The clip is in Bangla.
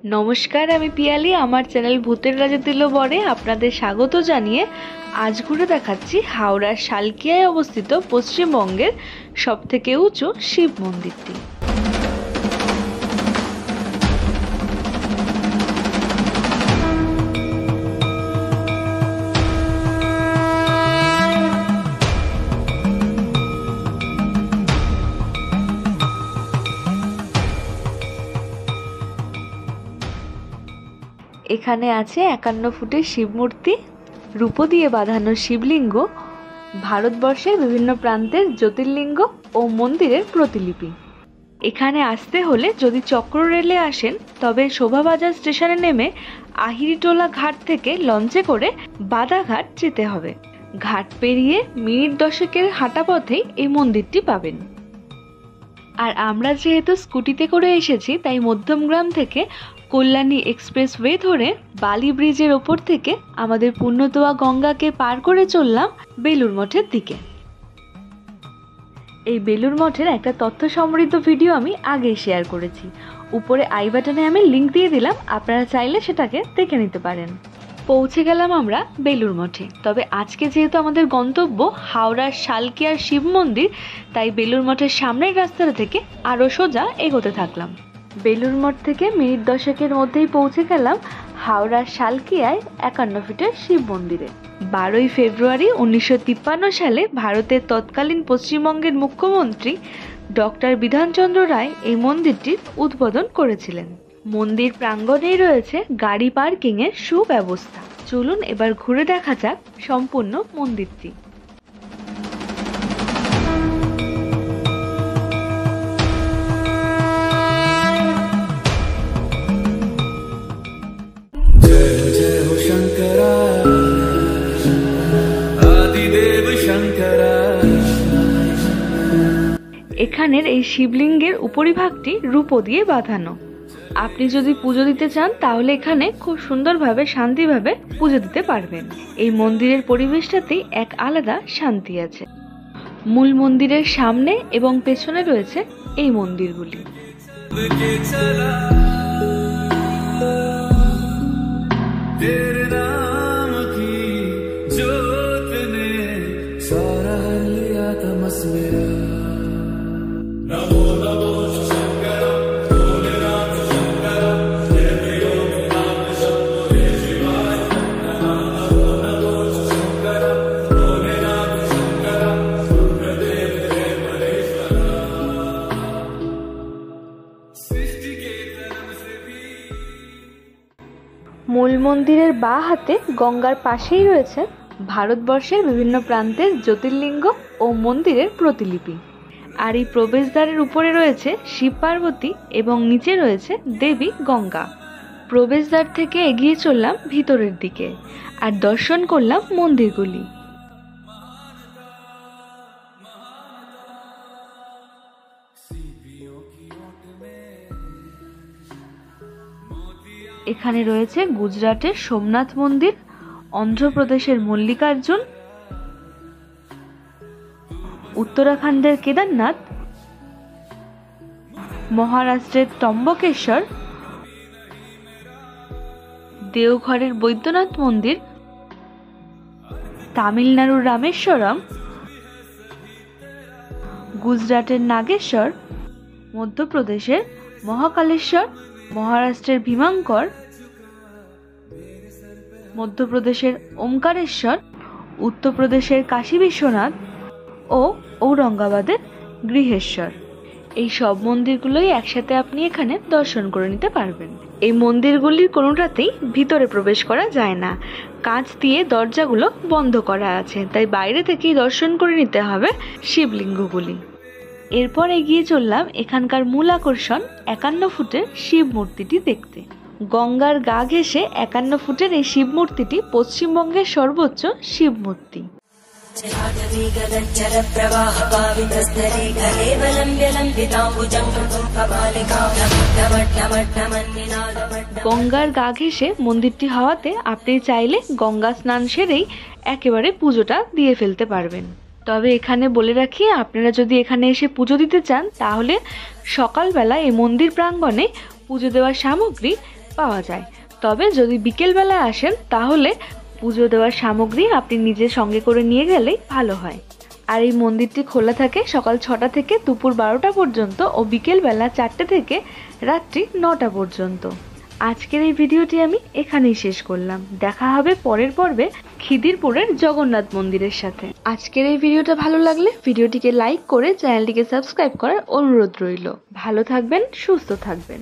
নমস্কার, আমি পিয়ালি। আমার চ্যানেল ভূতের রাজা দিলবরে আপনাদের স্বাগত জানিয়ে আজ ঘুরে দেখাচ্ছি হাওড়ার শালকিয়ায় অবস্থিত পশ্চিমবঙ্গের সবথেকে উঁচু শিব মন্দিরটি। এখানে আছে 51 ফুটের শিব মূর্তি, রূপো দিয়ে বাঁধানো শিবলিঙ্গ, ভারতবর্ষের বিভিন্ন প্রান্তের জ্যোতির্লিঙ্গ ও মন্দিরের প্রতিলিপি। এখানে আসতে হলে যদি চক্র রেলে আসেন তবে শোভাবাজার স্টেশনে নেমে আহিরিটোলা ঘাট থেকে লঞ্চে করে বাদাঘাট যেতে হবে। ঘাট পেরিয়ে মিনিট 10 হাঁটা পথেই এই মন্দিরটি পাবেন। আর আমরা যেহেতু স্কুটিতে করে এসেছি তাই মধ্যমগ্রাম থেকে কল্যাণী এক্সপ্রেসওয়ে ধরে বালি ব্রিজের ওপর থেকে আমাদের পুণ্যতোয়া গঙ্গাকে পার করে চললাম বেলুড় মঠের দিকে। এই বেলুড় মঠের একটা তথ্য সমৃদ্ধ ভিডিও আমি আগেই শেয়ার করেছি, উপরে আই বাটনে আমি লিংক দিয়ে দিলাম, আপনারা চাইলে সেটাকে দেখে নিতে পারেন। পৌঁছে গেলাম আমরা বেলুড় মঠে। তবে আজকে যেহেতু আমাদের গন্তব্য হাওড়ার শালকিয়ার শিব মন্দির, তাই বেলুড় মঠের সামনের রাস্তাটা থেকে আরও সোজা এগোতে থাকলাম। বেলুড় মঠ থেকে মিনিট 10 মধ্যেই পৌঁছে গেলাম হাওড়ার শালকিয়ায় 51 ফিটের শিব মন্দিরে। 12ই ফেব্রুয়ারি 1953 সালে ভারতের তৎকালীন পশ্চিমবঙ্গের মুখ্যমন্ত্রী ডক্টর বিধানচন্দ্র রায় এই মন্দিরটির উদ্বোধন করেছিলেন। মন্দির প্রাঙ্গণেই রয়েছে গাড়ি পার্কিং এর সুব্যবস্থা। চলুন এবার ঘুরে দেখা যাক সম্পূর্ণ মন্দিরটি। এখানের এই শিবলিঙ্গের উপরিভাগটি রূপো দিয়ে বাঁধানো। আপনি যদি পুজো দিতে চান তাহলে এখানে খুব সুন্দরভাবে শান্তিভাবে পুজো দিতে পারবেন। এই মন্দিরের পরিবেশটাতেই এক আলাদা শান্তি আছে। মূল মন্দিরের সামনে এবং পেছনে রয়েছে এই মন্দিরগুলি। মূল মন্দিরের বাঁ হাতে গঙ্গার পাশেই রয়েছে ভারতবর্ষের বিভিন্ন প্রান্তের জ্যোতির্লিঙ্গ ও মন্দিরের প্রতিলিপি। আর এই প্রবেশদ্বারের উপরে রয়েছে শিব পার্বতী এবং নিচে রয়েছে দেবী গঙ্গা। প্রবেশদ্বার থেকে এগিয়ে চললাম ভিতরের দিকে আর দর্শন করলাম মন্দিরগুলি। এখানে রয়েছে গুজরাটের সোমনাথ মন্দির, অন্ধ্রপ্রদেশের মল্লিকার্জুন, উত্তরাখণ্ডের কেদারনাথ, মহারাষ্ট্রের ত্রম্বকেশ্বর, দেওঘরের বৈদ্যনাথ মন্দির, তামিলনাড়ুর রামেশ্বরম, গুজরাটের নাগেশ্বর, মধ্যপ্রদেশের মহাকালেশ্বর, মহারাষ্ট্রের ভীমাঙ্কর, মধ্যপ্রদেশের ওমকারেশ্বর, উত্তরপ্রদেশের কাশী বিশ্বনাথ ও ঔরঙ্গাবাদের গৃহেশ্বর। এই সব মন্দিরগুলোই একসাথে আপনি এখানে দর্শন করে নিতে পারবেন। এই মন্দিরগুলির কোনোটাতেই ভিতরে প্রবেশ করা যায় না, কাঁচ দিয়ে দরজাগুলো বন্ধ করা আছে, তাই বাইরে থেকেই দর্শন করে নিতে হবে শিবলিঙ্গগুলি। এরপর এগিয়ে চললাম এখানকার মূল আকর্ষণ 51 ফুটের শিব মূর্তিটি দেখতে। গঙ্গার গা ঘেঁষে 51 ফুটের এই শিব মূর্তিটি পশ্চিমবঙ্গের সর্বোচ্চ শিব মূর্তি। গঙ্গার গা ঘেঁষে মন্দিরটি হওয়াতে আপনি চাইলে গঙ্গা স্নান সেরেই একেবারে পুজোটা দিয়ে ফেলতে পারবেন। তবে এখানে বলে রাখি, আপনারা যদি এখানে এসে পুজো দিতে চান তাহলে সকালবেলা এই মন্দির প্রাঙ্গণে পুজো দেওয়ার সামগ্রী পাওয়া যায়। তবে যদি বিকেলবেলায় আসেন তাহলে পুজো দেওয়ার সামগ্রী আপনি নিজের সঙ্গে করে নিয়ে গেলেই ভালো হয়। আর এই মন্দিরটি খোলা থাকে সকাল 6টা থেকে দুপুর 12টা পর্যন্ত ও বিকেলবেলা 4টে থেকে রাত্রি 9টা পর্যন্ত। আজকের এই ভিডিওটি আমি এখানেই শেষ করলাম। দেখা হবে পরের পর্বে খিদিরপুরের জগন্নাথ মন্দিরের সাথে। আজকের এই ভিডিওটা ভালো লাগলে ভিডিওটিকে লাইক করে চ্যানেলটিকে সাবস্ক্রাইব করার অনুরোধ রইল। ভালো থাকবেন, সুস্থ থাকবেন।